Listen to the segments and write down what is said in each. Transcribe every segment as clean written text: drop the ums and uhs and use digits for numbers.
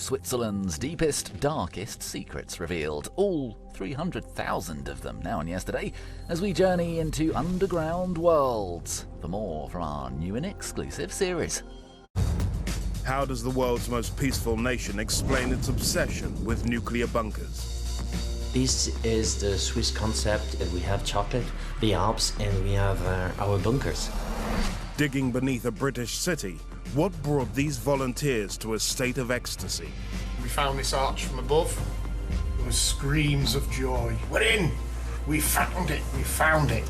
Switzerland's deepest, darkest secrets revealed, all 300,000 of them now and yesterday, as we journey into underground worlds. For more from our new and exclusive series. How does the world's most peaceful nation explain its obsession with nuclear bunkers? This is the Swiss concept. We have chocolate, the Alps, and we have our bunkers. Digging beneath a British city, what brought these volunteers to a state of ecstasy? We found this arch from above. There was screams of joy. We're in! We found it! We found it!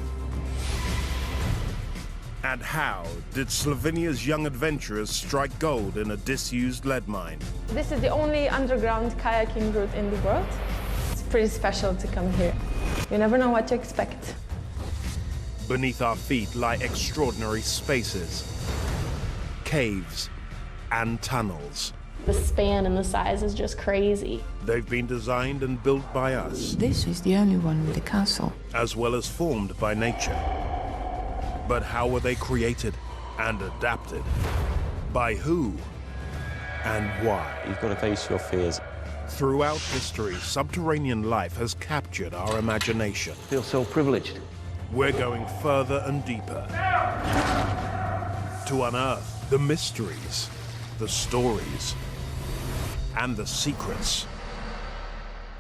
And how did Slovenia's young adventurers strike gold in a disused lead mine? This is the only underground kayaking route in the world. It's pretty special to come here. You never know what to expect. Beneath our feet lie extraordinary spaces, caves, and tunnels. The span and the size is just crazy. They've been designed and built by us. This is the only one with a castle. As well as formed by nature. But how were they created and adapted? By who and why? You've got to face your fears. Throughout history, subterranean life has captured our imagination. I feel so privileged. We're going further and deeper to unearth the mysteries, the stories, and the secrets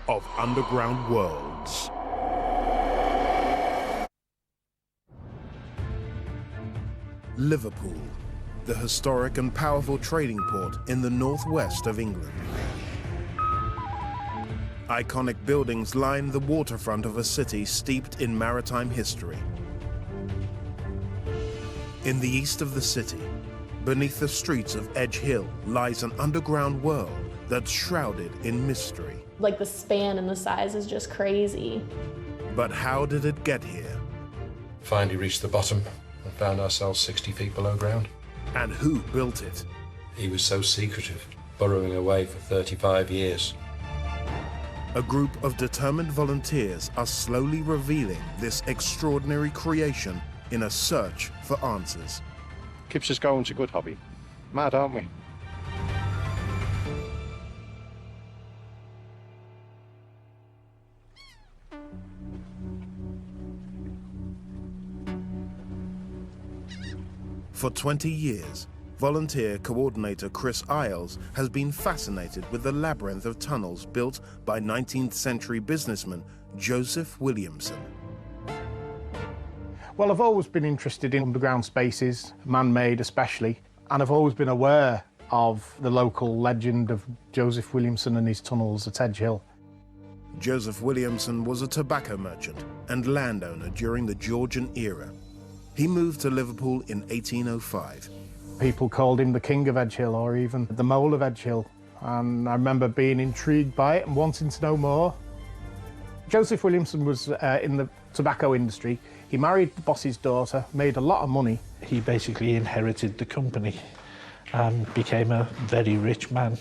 of underground worlds. Liverpool, the historic and powerful trading port in the northwest of England. Iconic buildings line the waterfront of a city steeped in maritime history. In the east of the city, beneath the streets of Edge Hill, lies an underground world that's shrouded in mystery. Like the span and the size is just crazy. But how did it get here? Finally reached the bottom and found ourselves 60 feet below ground. And who built it? He was so secretive, burrowing away for 35 years. A group of determined volunteers are slowly revealing this extraordinary creation in a search for answers. Keeps us going, it's a good hobby. Mad, aren't we? For 20 years, volunteer coordinator Chris Isles has been fascinated with the labyrinth of tunnels built by 19th century businessman Joseph Williamson. Well, I've always been interested in underground spaces, man-made especially, and I've always been aware of the local legend of Joseph Williamson and his tunnels at Edge Hill. Joseph Williamson was a tobacco merchant and landowner during the Georgian era. He moved to Liverpool in 1805. People called him the King of Edge Hill or even the Mole of Edge Hill, and I remember being intrigued by it and wanting to know more. Joseph Williamson was in the tobacco industry. He married the boss's daughter, made a lot of money. He basically inherited the company and became a very rich man.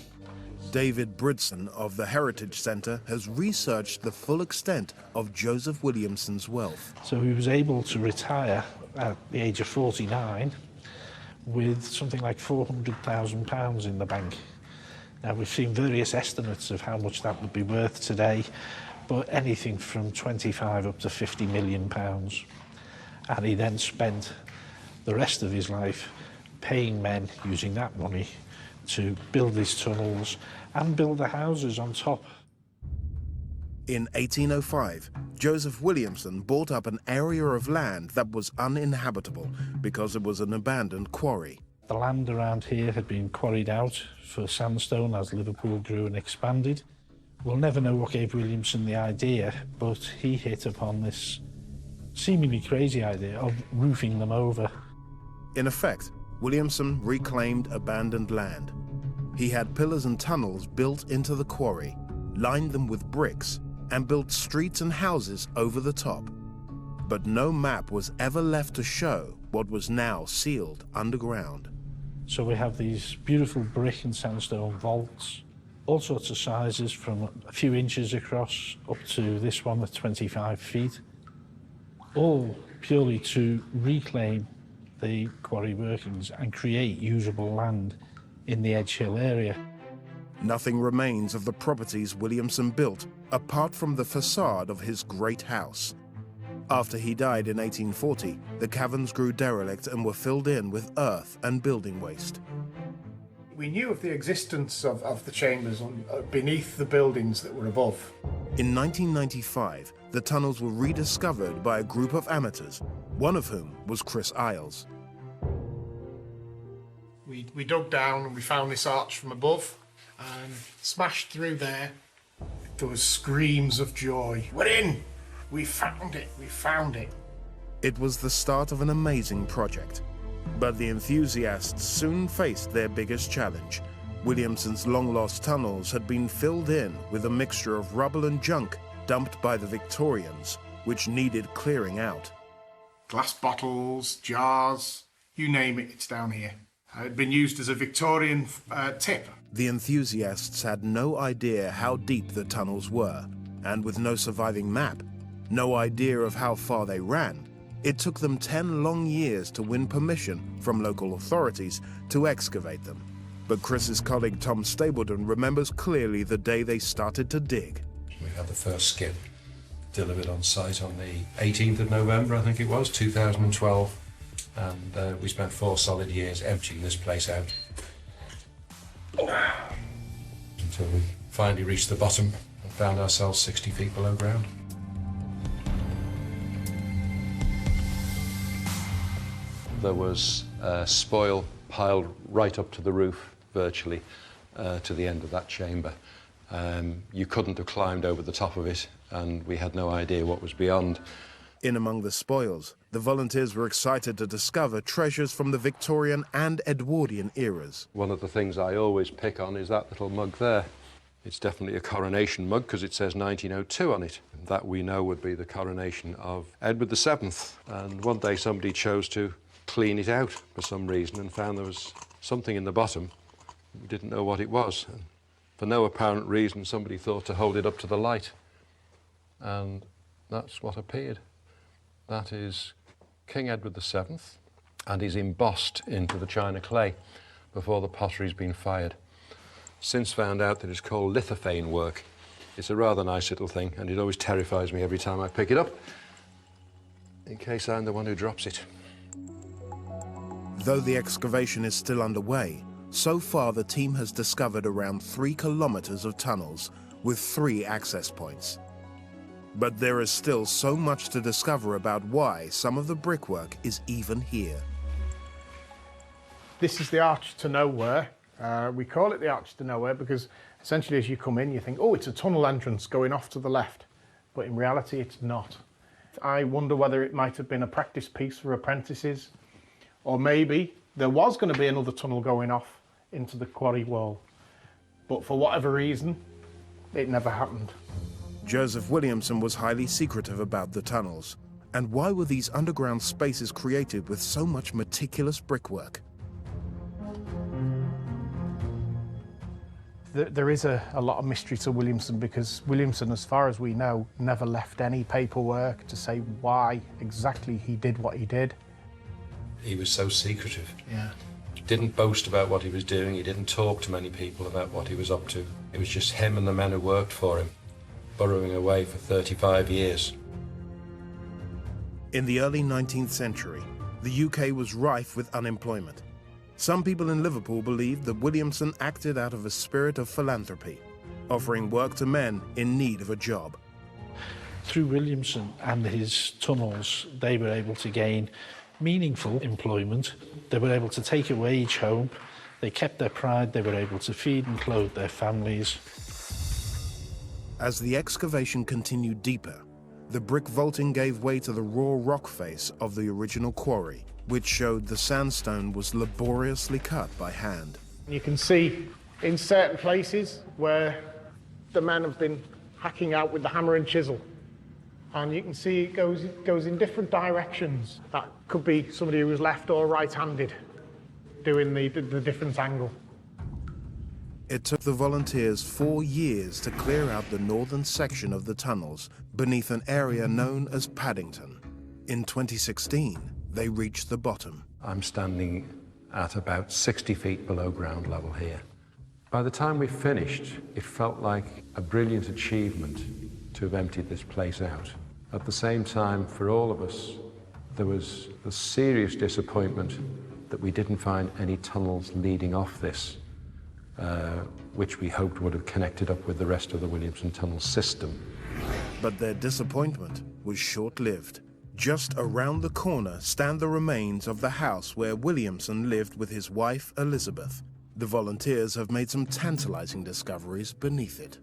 David Bridson of the Heritage Centre has researched the full extent of Joseph Williamson's wealth. So he was able to retire at the age of 49 with something like £400,000 in the bank. Now, we've seen various estimates of how much that would be worth today, but anything from 25 up to £50 million. And he then spent the rest of his life paying men using that money to build these tunnels and build the houses on top. In 1805, Joseph Williamson bought up an area of land that was uninhabitable because it was an abandoned quarry. The land around here had been quarried out for sandstone as Liverpool grew and expanded. We'll never know what gave Williamson the idea, but he hit upon this seemingly crazy idea of roofing them over. In effect, Williamson reclaimed abandoned land. He had pillars and tunnels built into the quarry, lined them with bricks, and built streets and houses over the top. But no map was ever left to show what was now sealed underground. So we have these beautiful brick and sandstone vaults, all sorts of sizes from a few inches across up to this one at 25 feet, all purely to reclaim the quarry workings and create usable land in the Edge Hill area. Nothing remains of the properties Williamson built, apart from the facade of his great house. After he died in 1840, the caverns grew derelict and were filled in with earth and building waste. We knew of the existence of the chambers beneath the buildings that were above. In 1995, the tunnels were rediscovered by a group of amateurs, one of whom was Chris Isles. We dug down and we found this arch from above and smashed through there. There was screams of joy. We're in! We found it! We found it! It was the start of an amazing project. But the enthusiasts soon faced their biggest challenge. Williamson's long-lost tunnels had been filled in with a mixture of rubble and junk dumped by the Victorians, which needed clearing out. Glass bottles, jars, you name it, it's down here. It had been used as a Victorian tip. The enthusiasts had no idea how deep the tunnels were, and with no surviving map, no idea of how far they ran, it took them 10 long years to win permission from local authorities to excavate them. But Chris's colleague Tom Stapleton remembers clearly the day they started to dig. We had the first skip delivered on site on the 18th of November, I think it was, 2012. And we spent 4 solid years emptying this place out until we finally reached the bottom and found ourselves 60 feet below ground. There was spoil piled right up to the roof, virtually, to the end of that chamber. You couldn't have climbed over the top of it, and we had no idea what was beyond. In among the spoils, the volunteers were excited to discover treasures from the Victorian and Edwardian eras. One of the things I always pick on is that little mug there. It's definitely a coronation mug because it says 1902 on it. That we know would be the coronation of Edward VII. And one day somebody chose to clean it out for some reason and found there was something in the bottom. We didn't know what it was. And for no apparent reason, somebody thought to hold it up to the light. And that's what appeared. That is King Edward VII, and is embossed into the china clay before the pottery's been fired. Since found out that it's called lithophane work. It's a rather nice little thing, and it always terrifies me every time I pick it up, in case I'm the one who drops it. Though the excavation is still underway, so far the team has discovered around 3 kilometers of tunnels with 3 access points. But there is still so much to discover about why some of the brickwork is even here. This is the Arch to Nowhere. We call it the Arch to Nowhere because essentially as you come in you think, oh, it's a tunnel entrance going off to the left. But in reality it's not. I wonder whether it might have been a practice piece for apprentices, or maybe there was going to be another tunnel going off into the quarry wall. But for whatever reason, it never happened. Joseph Williamson was highly secretive about the tunnels. And why were these underground spaces created with so much meticulous brickwork? There is a lot of mystery to Williamson because Williamson, as far as we know, never left any paperwork to say why exactly he did what he did. He was so secretive. Yeah. He didn't boast about what he was doing. He didn't talk to many people about what he was up to. It was just him and the men who worked for him, burrowing away for 35 years. In the early 19th century, the UK was rife with unemployment. Some people in Liverpool believed that Williamson acted out of a spirit of philanthropy, offering work to men in need of a job. Through Williamson and his tunnels, they were able to gain meaningful employment. They were able to take a wage home. They kept their pride. They were able to feed and clothe their families. As the excavation continued deeper, the brick vaulting gave way to the raw rock face of the original quarry, which showed the sandstone was laboriously cut by hand. You can see in certain places where the men have been hacking out with the hammer and chisel. And you can see it goes in different directions. That could be somebody who was left or right-handed doing the different angle. It took the volunteers 4 years to clear out the northern section of the tunnels beneath an area known as Paddington. In 2016, they reached the bottom. I'm standing at about 60 feet below ground level here. By the time we finished, it felt like a brilliant achievement to have emptied this place out. At the same time, for all of us, there was a serious disappointment that we didn't find any tunnels leading off this, which we hoped would have connected up with the rest of the Williamson Tunnels system. But their disappointment was short-lived. Just around the corner stand the remains of the house where Williamson lived with his wife, Elizabeth. The volunteers have made some tantalizing discoveries beneath it.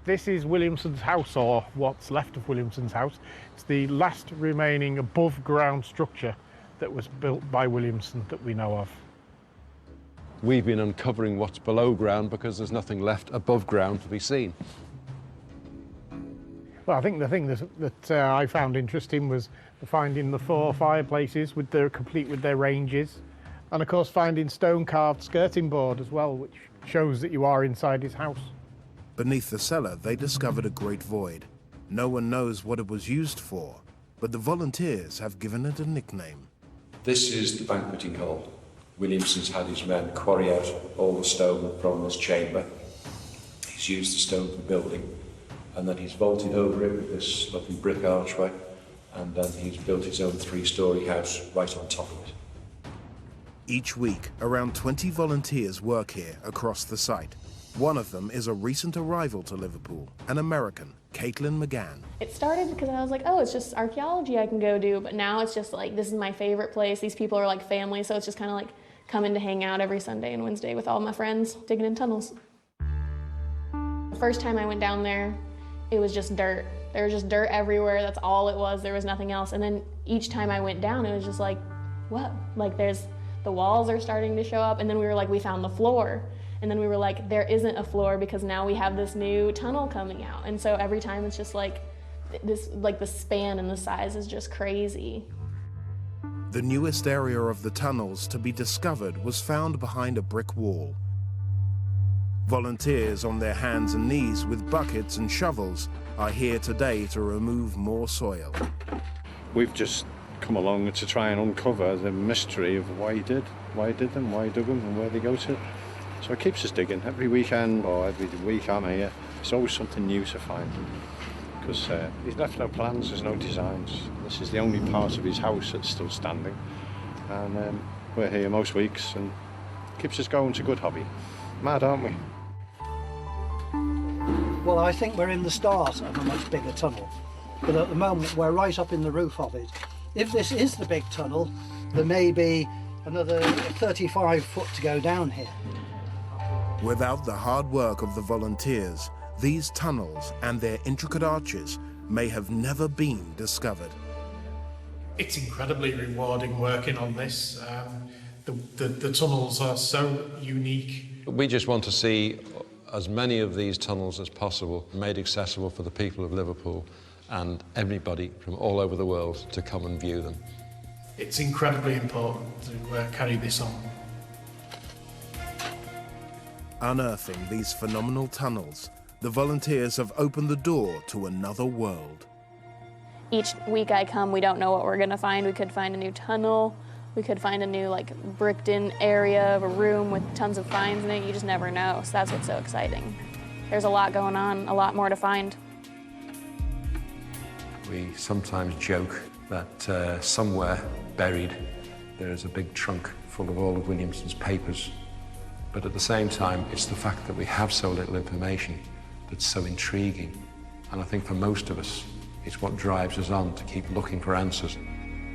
This is Williamson's house, or what's left of Williamson's house. It's the last remaining above-ground structure that was built by Williamson that we know of. We've been uncovering what's below ground because there's nothing left above ground to be seen. Well, I think the thing that I found interesting was finding the 4 fireplaces complete with their ranges, and of course finding stone-carved skirting board as well, which shows that you are inside his house. Beneath the cellar, they discovered a great void. No one knows what it was used for, but the volunteers have given it a nickname. This is the banqueting hall. Williamson's had his men quarry out all the stone from this chamber. He's used the stone for building, and then he's vaulted over it with this lovely brick archway, and then he's built his own 3-storey house right on top of it. Each week, around 20 volunteers work here across the site. One of them is a recent arrival to Liverpool, an American, Caitlin McGann. It started because I was like, oh, it's just archaeology I can go do, but now it's just like, this is my favorite place. These people are like family, so it's just kind of like coming to hang out every Sunday and Wednesday with all my friends digging in tunnels. The first time I went down there, it was just dirt. There was just dirt everywhere. That's all it was. There was nothing else. And then each time I went down, it was just like, whoa, like the walls are starting to show up. And then we were like, we found the floor. And then we were like, there isn't a floor because now we have this new tunnel coming out. And so every time it's just like this, like the span and the size is just crazy. The newest area of the tunnels to be discovered was found behind a brick wall. Volunteers on their hands and knees with buckets and shovels are here today to remove more soil. We've just come along to try and uncover the mystery of why he did them, why he dug them, and where they go to. So it keeps us digging. Every weekend or every week I'm here, there's always something new to find. Because he's left no plans, there's no designs. This is the only part of his house that's still standing. And we're here most weeks and it keeps us going. It's a good hobby. Mad, aren't we? Well, I think we're in the start of a much bigger tunnel. But at the moment, we're right up in the roof of it. If this is the big tunnel, there may be another 35 foot to go down here. Without the hard work of the volunteers, these tunnels and their intricate arches may have never been discovered. It's incredibly rewarding working on this. The tunnels are so unique. We just want to see as many of these tunnels as possible made accessible for the people of Liverpool and everybody from all over the world to come and view them. It's incredibly important to carry this on. Unearthing these phenomenal tunnels, the volunteers have opened the door to another world. Each week I come, we don't know what we're gonna find. We could find a new tunnel. We could find a new bricked in area of a room with tons of finds in it. You just never know, so that's what's so exciting. There's a lot going on, a lot more to find. We sometimes joke that somewhere buried there is a big trunk full of all of Williamson's papers. But at the same time, it's the fact that we have so little information that's so intriguing. And I think for most of us, it's what drives us on to keep looking for answers.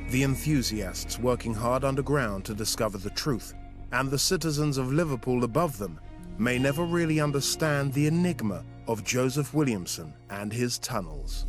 The enthusiasts working hard underground to discover the truth, and the citizens of Liverpool above them, may never really understand the enigma of Joseph Williamson and his tunnels.